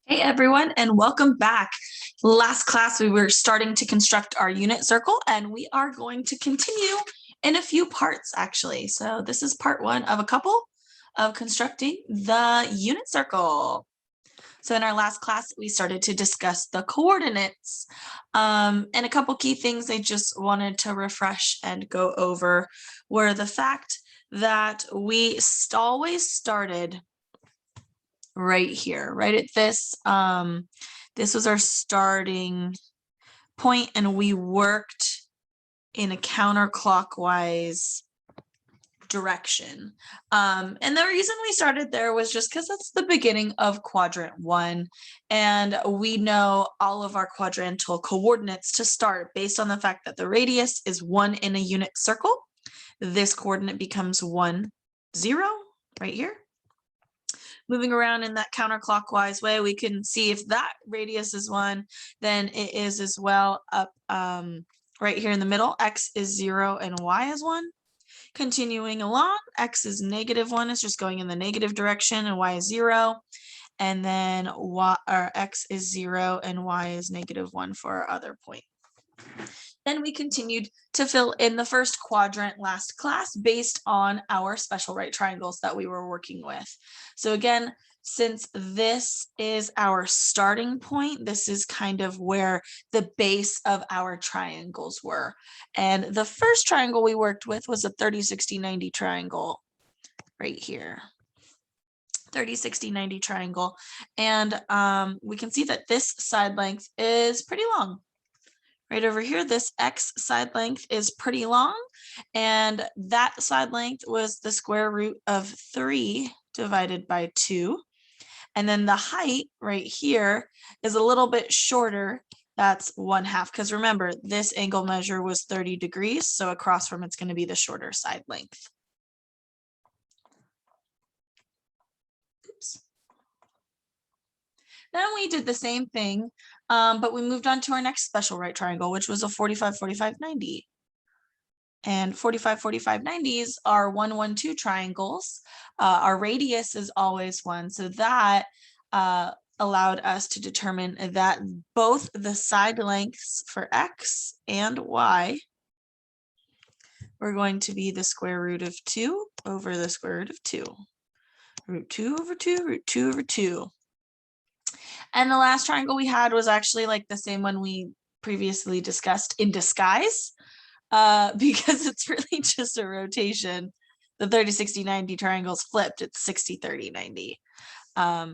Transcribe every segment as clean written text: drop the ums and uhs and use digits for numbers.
Hey everyone, and welcome back. Last class, we were starting to construct our unit circle, and we are going to continue in a few parts actually. So this is part one of a couple of constructing the unit circle. So in our last class, we started to discuss the coordinates, and a couple key things I just wanted to refresh and go over were the fact that we always started right here, right at this. This was our starting point, and we worked in a counterclockwise direction. And the reason we started there was just because that's the beginning of quadrant one. And we know all of our quadrantal coordinates to start based on the fact that the radius is 1 in a unit circle. This coordinate becomes 1, 0 right here. Moving around in that counterclockwise way, we can see if that radius is 1, then it is as well up right here in the middle. X is 0 and y is 1. Continuing along, x is -1, it's just going in the negative direction, and y is 0. And then x is 0 and y is -1 for our other point. Then we continued to fill in the first quadrant last class based on our special right triangles that we were working with. So again, since this is our starting point, this is kind of where the base of our triangles were. And the first triangle we worked with was a 30, 60, 90 triangle right here. 30, 60, 90 triangle. And we can see that this side length is pretty long. Right over here, this x side length is pretty long, and that side length was the square root of 3 divided by 2. And then the height right here is a little bit shorter. That's 1/2, because remember, this angle measure was 30 degrees, so across from it's going to be the shorter side length. Oops. Then we did the same thing, but we moved on to our next special right triangle, which was a 45, 45, 90. And 45, 45, 90s are 1, 1, 2 triangles. Our radius is always 1. So that allowed us to determine that both the side lengths for x and y were going to be the square root of 2 over the square root of 2. Root 2 over 2, root 2 over 2. And the last triangle we had was actually like the same one we previously discussed in disguise. Because it's really just a rotation. The 30, 60, 90 triangles flipped. It's 60, 30, 90.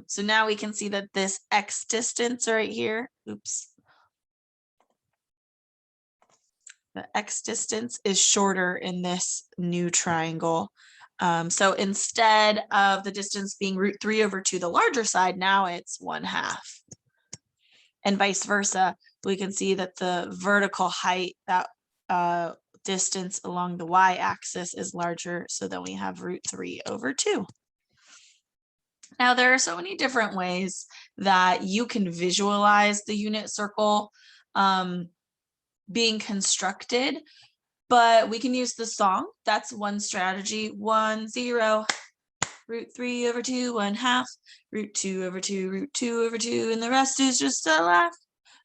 So now we can see that this x distance right here, oops. The x distance is shorter in this new triangle. So instead of the distance being root 3 over 2, the larger side, now it's 1/2. And vice versa, we can see that the vertical height, that distance along the y-axis is larger, so then we have root 3 over 2. Now, there are so many different ways that you can visualize the unit circle being constructed, but we can use the song. That's one strategy. 1, 0, root 3 over 2, 1/2, root 2 over 2, root 2 over 2, and the rest is just a laugh.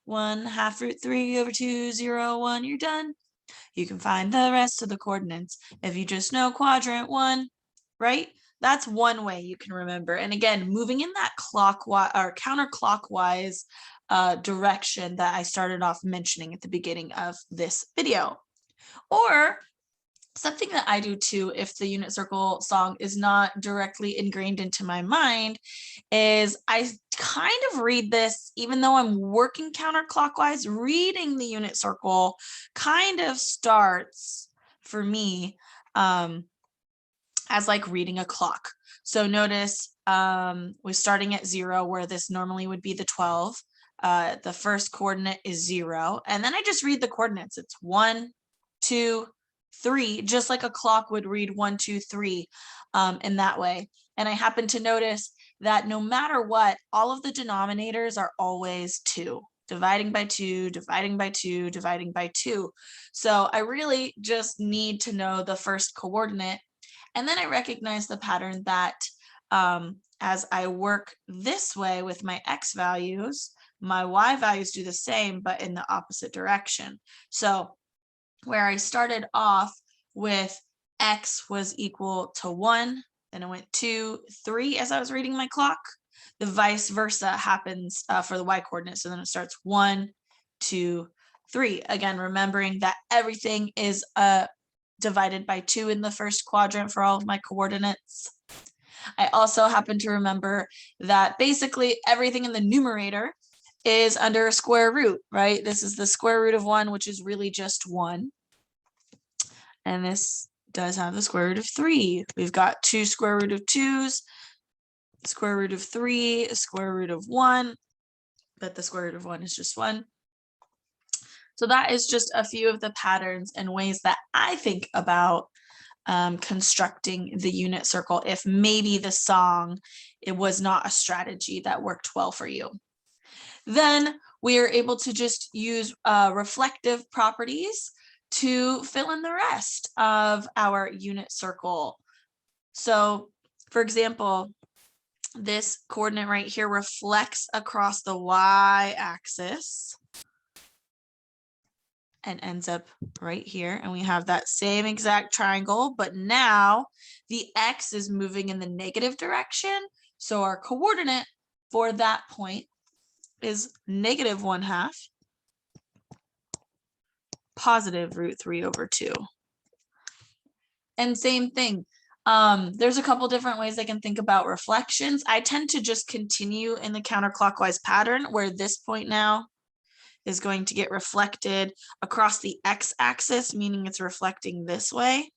1/2 root 3 over 2, 0, 1, you're done. You can find the rest of the coordinates if you just know quadrant 1, right? That's one way you can remember. And again, moving in that clockwise or counterclockwise direction that I started off mentioning at the beginning of this video. Or something that I do too, if the unit circle song is not directly ingrained into my mind, is I kind of read this, even though I'm working counterclockwise, reading the unit circle kind of starts for me as like reading a clock. So notice we're starting at 0, where this normally would be the 12. The first coordinate is 0, and then I just read the coordinates. It's 1, 2, 3, just like a clock would read 1, 2, 3 in that way. And I happen to notice that no matter what, all of the denominators are always 2. Dividing by 2, dividing by 2, dividing by 2. So I really just need to know the first coordinate. And then I recognize the pattern that as I work this way with my x values, my y values do the same, but in the opposite direction. So where I started off with x was equal to 1, then I went 2, 3 as I was reading my clock. The vice versa happens for the y coordinate. So then it starts 1, 2, 3. Again, remembering that everything is divided by 2 in the first quadrant for all of my coordinates. I also happen to remember that basically everything in the numerator is under a square root, right? This is the square root of 1, which is really just 1. And this does have the square root of 3. We've got 2 square root of 2's, square root of 3, square root of 1, but the square root of 1 is just 1. So that is just a few of the patterns and ways that I think about constructing the unit circle if maybe the song, it was not a strategy that worked well for you. Then we are able to just use reflective properties to fill in the rest of our unit circle. So for example, this coordinate right here reflects across the y-axis and ends up right here. And we have that same exact triangle, but now the x is moving in the negative direction. So our coordinate for that point is -1/2 positive root 3 over 2. And same thing. There's a couple different ways I can think about reflections. I tend to just continue in the counterclockwise pattern where this point now is going to get reflected across the x-axis, meaning it's reflecting this way.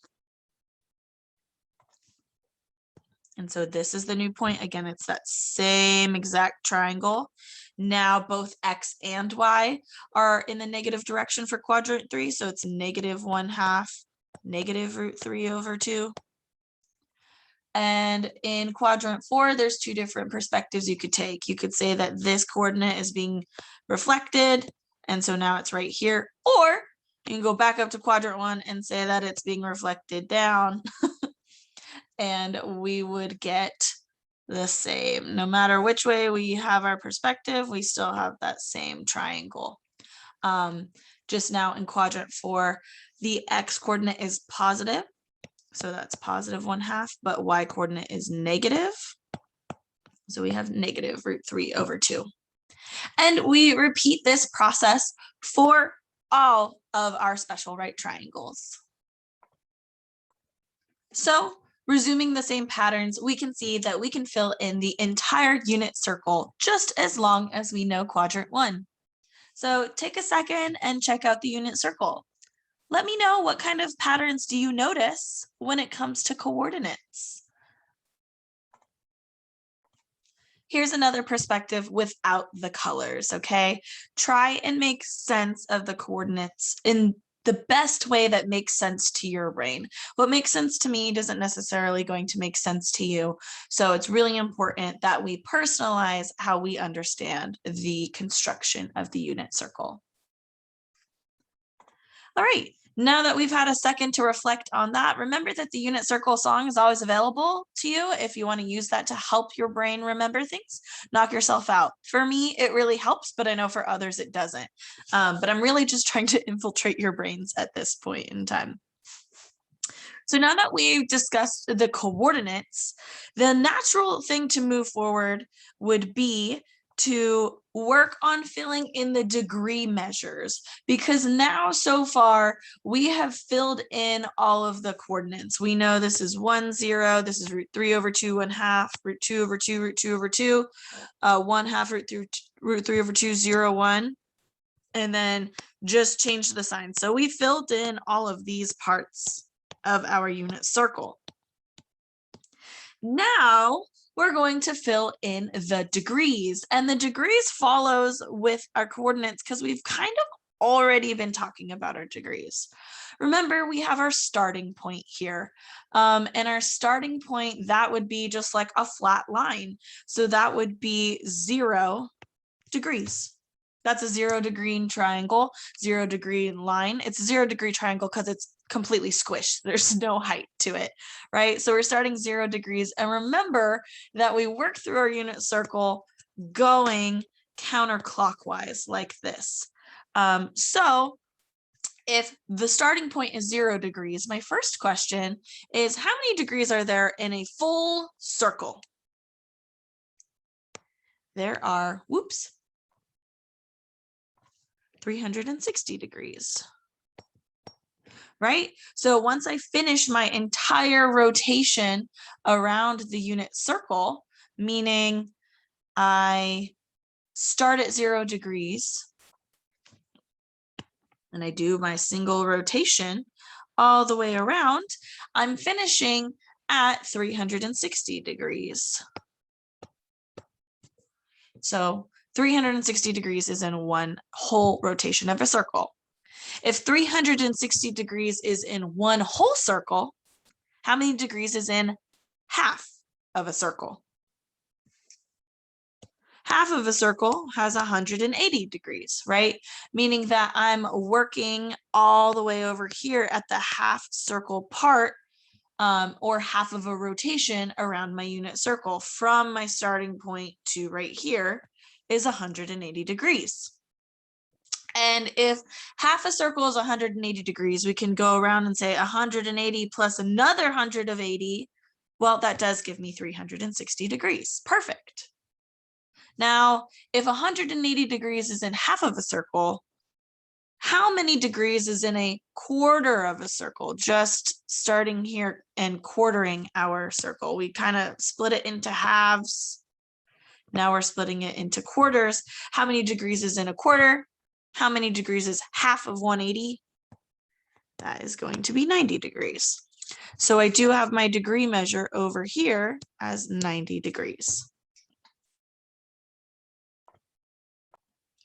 And so this is the new point. Again, it's that same exact triangle. Now both x and y are in the negative direction for quadrant 3. So it's -1/2 negative root 3 over 2. And in quadrant 4, there's 2 different perspectives you could take. You could say that this coordinate is being reflected, and so now it's right here. Or you can go back up to quadrant 1 and say that it's being reflected down. And we would get the same. No matter which way we have our perspective, we still have that same triangle. Just now in quadrant 4, the x coordinate is positive. So that's +1/2, but y coordinate is negative. So we have negative root 3 over 2. And we repeat this process for all of our special right triangles. So resuming the same patterns, we can see that we can fill in the entire unit circle just as long as we know quadrant 1. So take a second and check out the unit circle. Let me know, what kind of patterns do you notice when it comes to coordinates? Here's another perspective without the colors, okay? Try and make sense of the coordinates in the best way that makes sense to your brain. What makes sense to me doesn't necessarily going to make sense to you. So it's really important that we personalize how we understand the construction of the unit circle. All right, now that we've had a second to reflect on that, remember that the unit circle song is always available to you if you want to use that to help your brain remember things. Knock yourself out. For me, it really helps, but I know for others it doesn't. But I'm really just trying to infiltrate your brains at this point in time. So now that we've discussed the coordinates, the natural thing to move forward would be to work on filling in the degree measures, because now so far we have filled in all of the coordinates. We know this is 1, 0, this is root 3 over 2, 1/2, root 2 over 2, root 2 over 2, 1/2 root 3 over 2, 0, 1, and then just change the sign. So we filled in all of these parts of our unit circle. Now we're going to fill in the degrees, and the degrees follows with our coordinates because we've kind of already been talking about our degrees. Remember, we have our starting point here, and our starting point, that would be just like a flat line. So that would be 0 degrees. That's a 0 degree triangle, 0 degree line. It's a 0 degree triangle because it's completely squished. There's no height to it, right? So we're starting 0 degrees. And remember that we work through our unit circle going counterclockwise like this. So if the starting point is 0 degrees, my first question is, how many degrees are there in a full circle? There are, 360 degrees, right? So once I finish my entire rotation around the unit circle, meaning I start at 0 degrees and I do my single rotation all the way around, I'm finishing at 360 degrees. So 360 degrees is in one whole rotation of a circle. If 360 degrees is in one whole circle, how many degrees is in half of a circle? Half of a circle has 180 degrees, right? Meaning that I'm working all the way over here at the half circle part, or half of a rotation around my unit circle from my starting point to right here is 180 degrees. And if half a circle is 180 degrees, we can go around and say 180 plus another 180. Well, that does give me 360 degrees. Perfect. Now, if 180 degrees is in half of a circle, how many degrees is in a quarter of a circle? Just starting here and quartering our circle. We kind of split it into halves. Now we're splitting it into quarters. How many degrees is in a quarter? How many degrees is half of 180? That is going to be 90 degrees. So I do have my degree measure over here as 90 degrees.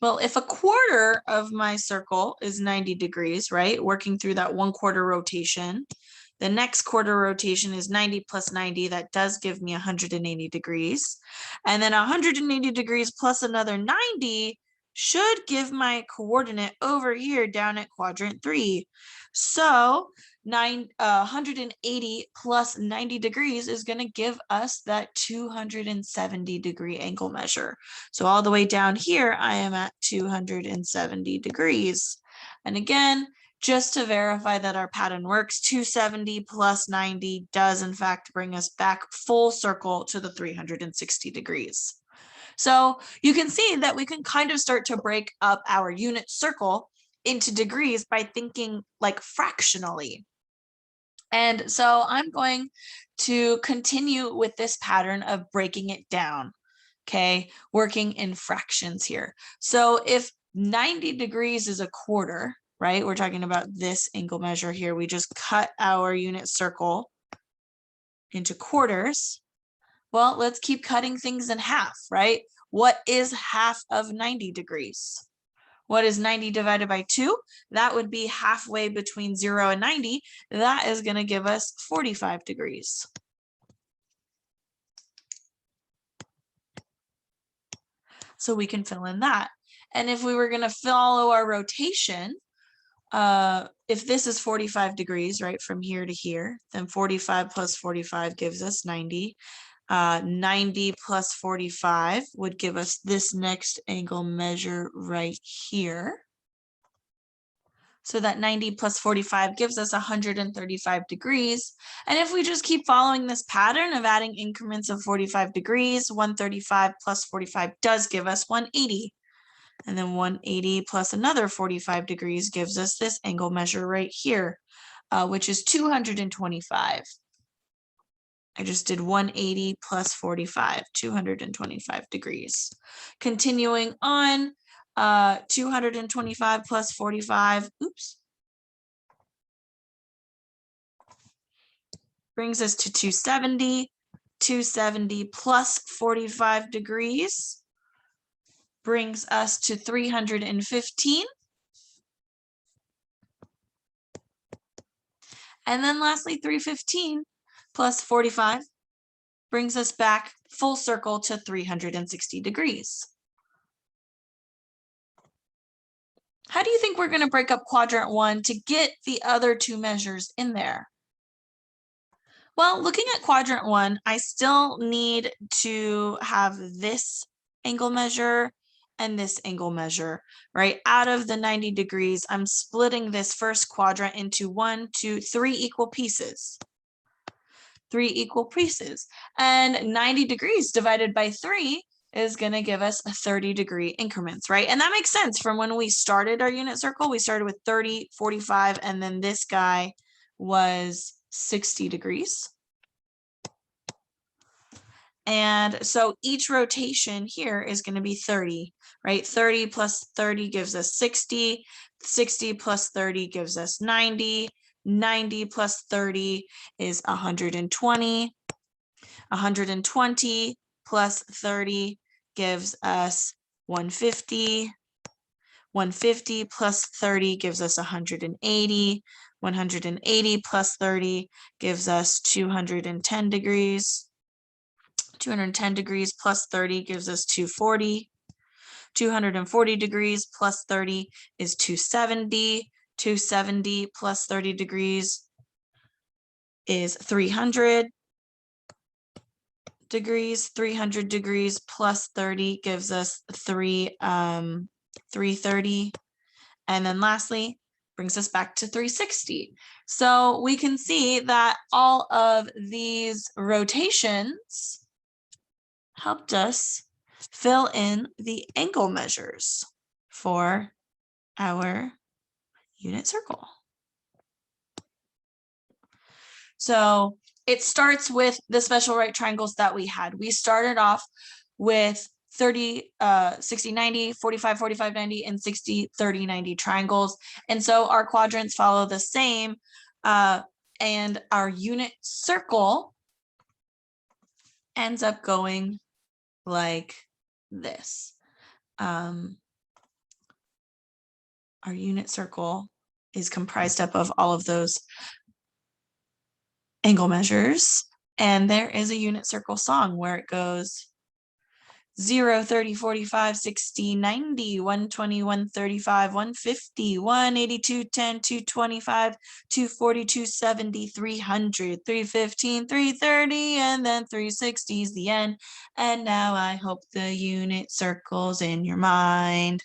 Well, if a quarter of my circle is 90 degrees, right, working through that 1/4 rotation, the next quarter rotation is 90 plus 90. That does give me 180 degrees. And then 180 degrees plus another 90 should give my coordinate over here down at quadrant 3. So 180 plus 90 degrees is going to give us that 270 degree angle measure. So all the way down here, I am at 270 degrees. And again, just to verify that our pattern works, 270 plus 90 does in fact bring us back full circle to the 360 degrees. So you can see that we can kind of start to break up our unit circle into degrees by thinking like fractionally. And so I'm going to continue with this pattern of breaking it down, okay, working in fractions here. So if 90 degrees is a quarter, right, we're talking about this angle measure here, we just cut our unit circle into quarters. Well, let's keep cutting things in half, right? What is half of 90 degrees? What is 90 divided by 2? That would be halfway between 0 and 90. That is going to give us 45 degrees. So we can fill in that. And if we were going to follow our rotation, if this is 45 degrees, right, from here to here, then 45 plus 45 gives us 90. 90 plus 45 would give us this next angle measure right here. So that 90 plus 45 gives us 135 degrees. And if we just keep following this pattern of adding increments of 45 degrees, 135 plus 45 does give us 180. And then 180 plus another 45 degrees gives us this angle measure right here, which is 225. I just did 180 plus 45, 225 degrees. Continuing on, 225 plus 45, brings us to 270. 270 plus 45 degrees brings us to 315. And then lastly, 315 plus 45 brings us back full circle to 360 degrees. How do you think we're going to break up quadrant 1 to get the other two measures in there? Well, looking at quadrant 1, I still need to have this angle measure and this angle measure, right? Out of the 90 degrees, I'm splitting this first quadrant into 1, 2, 3 equal pieces. 3 equal pieces. And 90 degrees divided by 3 is going to give us 30-degree increments, right? And that makes sense from when we started our unit circle. We started with 30, 45, and then this guy was 60 degrees. And so each rotation here is going to be 30, right? 30 plus 30 gives us 60. 60 plus 30 gives us 90. 90 plus 30 is 120. 120 plus 30 gives us 150. 150 plus 30 gives us 180. 180 plus 30 gives us 210 degrees. 210 degrees plus 30 gives us 240. 240 degrees plus 30 is 270. 270 plus 30 degrees is 300 degrees. 300 degrees plus 30 gives us 330. And then lastly, brings us back to 360. So we can see that all of these rotations helped us fill in the angle measures for our unit circle. So it starts with the special right triangles that we had. We started off with 30, 60, 90, 45, 45, 90, and 60, 30, 90 triangles. And so our quadrants follow the same, and our unit circle ends up going like this. Our unit circle is comprised up of all of those angle measures, and there is a unit circle song where it goes 0, 30, 45, 60, 90, 120, 135, 150, 180, 210, 225, 240, 270, 300, 315, 330, and then 360 is the end. And now I hope the unit circle's in your mind.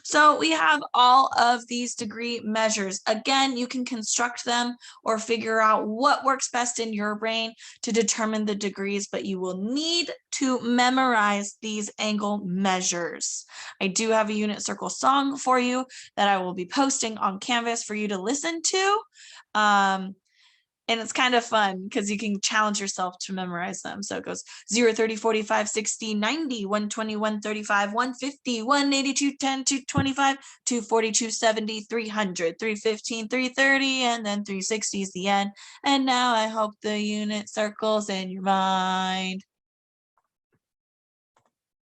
So we have all of these degree measures. Again, you can construct them or figure out what works best in your brain to determine the degrees, but you will need to memorize these angle measures. I do have a unit circle song for you that I will be posting on Canvas for you to listen to. And it's kind of fun because you can challenge yourself to memorize them. So it goes 0, 30, 45, 60, 90, 120, 135, 150, 180, 210, 225, 240, 270, 300, 315, 330, and then 360 is the end. And now I hope the unit circle's in your mind.